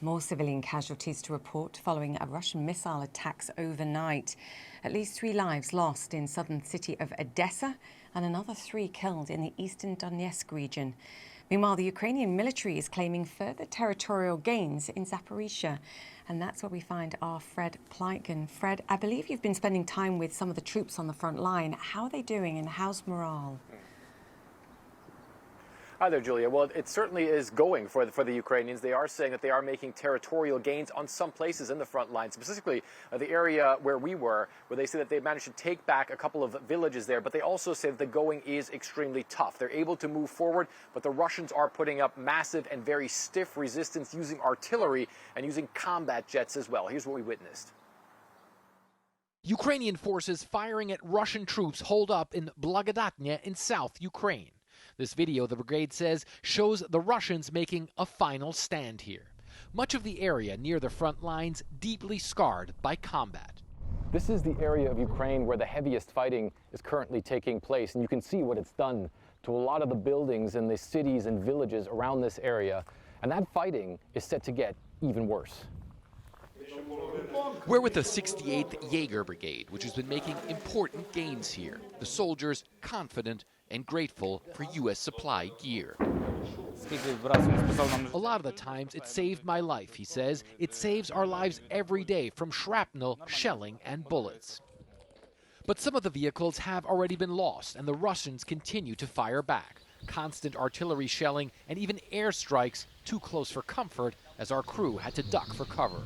More civilian casualties to report following a Russian missile attacks overnight. At least 3 lives lost in southern city of Odessa and another 3 killed in the eastern Donetsk region. Meanwhile, the Ukrainian military is claiming further territorial gains in Zaporizhzhia. And that's where we find our Fred Pleitgen. Fred, I believe you've been spending time with some of the troops on the front line. How are they doing and how's morale? Hi there, Julia. Well, it certainly is going for the Ukrainians. They are saying that they are making territorial gains on some places in the front line, specifically the area where we were, where they say that they managed to take back a couple of villages there. But they also say that the going is extremely tough. They're able to move forward, but the Russians are putting up massive and very stiff resistance using artillery and using combat jets as well. Here's what we witnessed. Ukrainian forces firing at Russian troops holed up in Blagodatnya in South Ukraine. This video, the brigade says, shows the Russians making a final stand here. Much of the area near the front lines deeply scarred by combat. This is the area of Ukraine where the heaviest fighting is currently taking place, and you can see what it's done to a lot of the buildings in the cities and villages around this area. And that fighting is set to get even worse. We're with the 68th Jaeger Brigade, which has been making important gains here. The soldiers confident and grateful for U.S. supply gear. A lot of the times it saved my life, he says. It saves our lives every day from shrapnel, shelling, and bullets. But some of the vehicles have already been lost, and the Russians continue to fire back. Constant artillery shelling and even airstrikes too close for comfort as our crew had to duck for cover.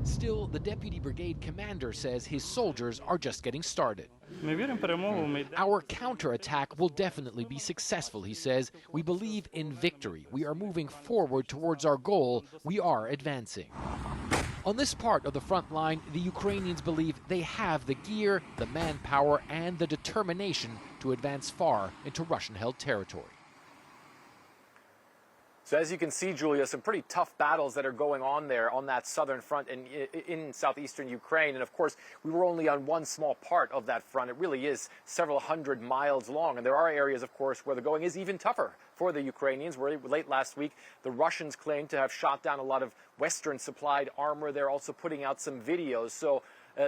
Still, the deputy brigade commander says his soldiers are just getting started. Our counterattack will definitely be successful, he says. We believe in victory. We are moving forward towards our goal. We are advancing. On this part of the front line, the Ukrainians believe they have the gear, the manpower, and the determination to advance far into Russian-held territory. So as you can see, Julia, some pretty tough battles that are going on there on that southern front and in southeastern Ukraine. And of course, we were only on one small part of that front. It really is several hundred miles long. And there are areas, of course, where the going is even tougher for the Ukrainians. Where late last week, the Russians claimed to have shot down a lot of Western supplied armor. They're also putting out some videos. So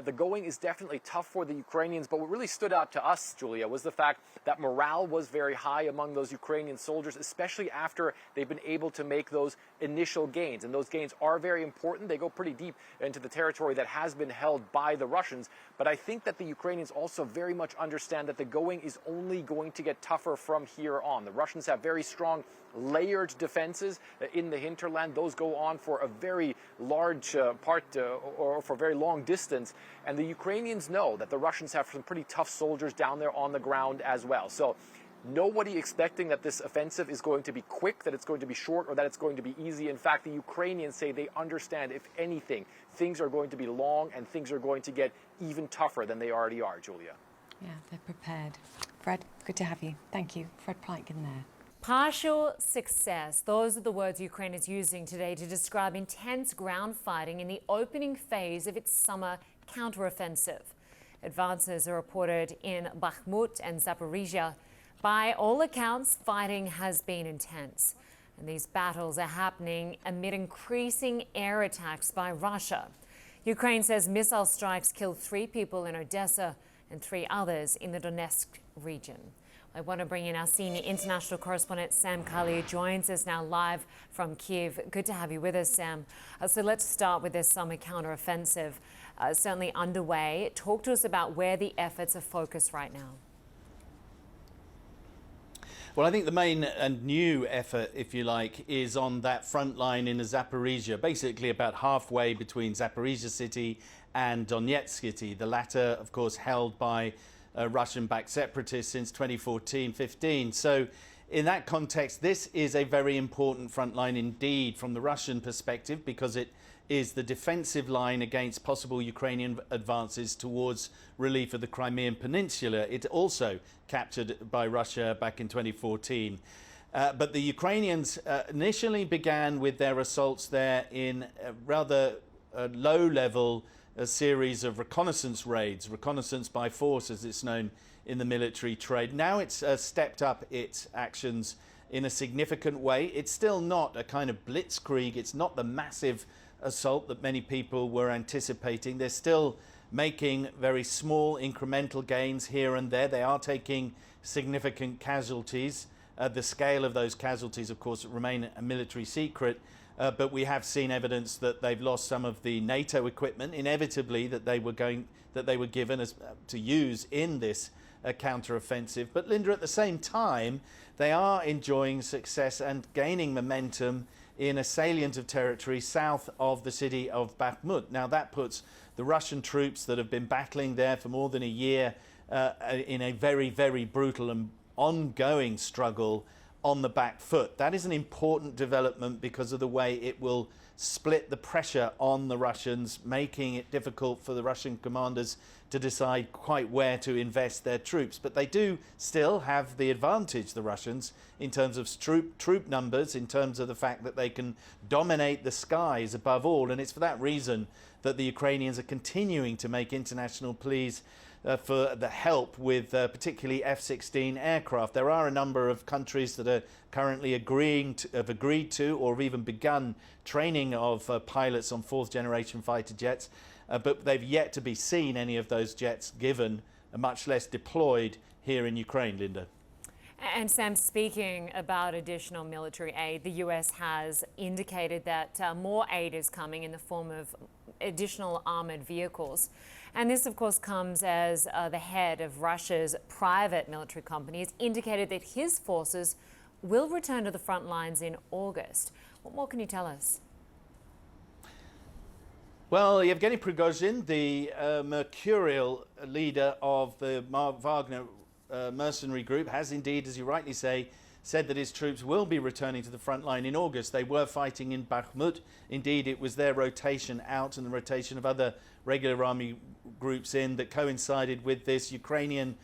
the going is definitely tough for the Ukrainians, but what really stood out to us, Julia, was the fact that morale was very high among those Ukrainian soldiers, especially after they've been able to make those initial gains. And those gains are very important. They go pretty deep into the territory that has been held by the Russians. But I think that the Ukrainians also very much understand that the going is only going to get tougher from here on. The Russians have very strong layered defenses in the hinterland. Those go on for a very large part or for a very long distance. And the Ukrainians know that the Russians have some pretty tough soldiers down there on the ground as well. So nobody expecting that this offensive is going to be quick, that it's going to be short, or that it's going to be easy. In fact, the Ukrainians say they understand, if anything, things are going to be long and things are going to get even tougher than they already are, Julia. Yeah, they're prepared. Fred, good to have you. Thank you. Fred Pleitgen there. Partial success. Those are the words Ukraine is using today to describe intense ground fighting in the opening phase of its summer counteroffensive. Advances are reported in Bakhmut and Zaporizhzhia. By all accounts, fighting has been intense. And these battles are happening amid increasing air attacks by Russia. Ukraine says missile strikes killed 3 people in Odessa and 3 others in the Donetsk region. I want to bring in our senior international correspondent, Sam Kali, who joins us now live from Kiev. Good to have you with us, Sam. So let's start with this summer counteroffensive, certainly underway. Talk to us about where the efforts are focused right now. Well, I think the main and new effort, if you like, is on that front line in Zaporizhzhia, basically about halfway between Zaporizhzhia city and Donetsk city, the latter, of course, held by Russian-backed separatists since 2014-15. So in that context, this is a very important front line indeed from the Russian perspective, because it is the defensive line against possible Ukrainian advances towards relief of the Crimean Peninsula. It also captured by Russia back in 2014. But the Ukrainians initially began with their assaults there in a rather low-level series of reconnaissance raids, reconnaissance by force as it's known in the military trade. Now it's stepped up its actions in a significant way. It's still not a kind of blitzkrieg. It's not the massive assault that many people were anticipating. They're still making very small incremental gains here and there. They are taking significant casualties. The scale of those casualties, of course, remain a military secret, but we have seen evidence that they've lost some of the NATO equipment, inevitably that they were given as to use in this counter-offensive. But Linda, at the same time, they are enjoying success and gaining momentum in a salient of territory south of the city of Bakhmut. Now that puts the Russian troops that have been battling there for more than a year in a very, very brutal and ongoing struggle on the back foot. That is an important development because of the way it will split the pressure on the Russians, making it difficult for the Russian commanders to decide quite where to invest their troops. But they do still have the advantage, the Russians, in terms of troop numbers, in terms of the fact that they can dominate the skies above all. And it's for that reason that the Ukrainians are continuing to make international pleas for the help with particularly F-16 aircraft. There are a number of countries that are currently have agreed to or have even begun training of pilots on fourth-generation fighter jets, but they've yet to be seen, any of those jets given, much less deployed here in Ukraine, Linda. And Sam, speaking about additional military aid, the US has indicated that more aid is coming in the form of additional armored vehicles. And this, of course, comes as the head of Russia's private military company has indicated that his forces will return to the front lines in August. What more can you tell us? Well, Yevgeny Prigozhin, the mercurial leader of the Wagner mercenary group, has indeed, as you rightly say, said that his troops will be returning to the front line in August. They were fighting in Bakhmut. Indeed, it was their rotation out and the rotation of other regular army groups in that coincided with this Ukrainian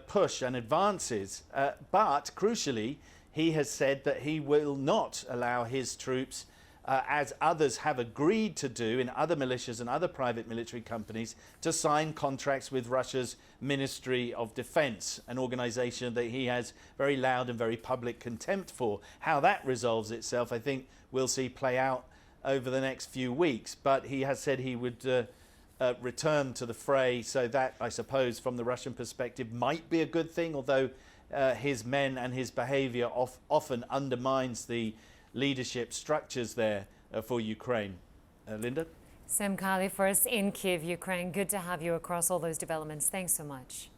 push and advances. But crucially, he has said that he will not allow his troops, as others have agreed to do in other militias and other private military companies, to sign contracts with Russia's Ministry of Defense, an organization that he has very loud and very public contempt for. How that resolves itself, I think we'll see play out over the next few weeks. But he has said he would return to the fray, so that, I suppose, from the Russian perspective, might be a good thing, although his men and his behavior often undermines the leadership structures there for Ukraine. Linda? Sam Kali for us in Kyiv, Ukraine. Good to have you across all those developments. Thanks so much.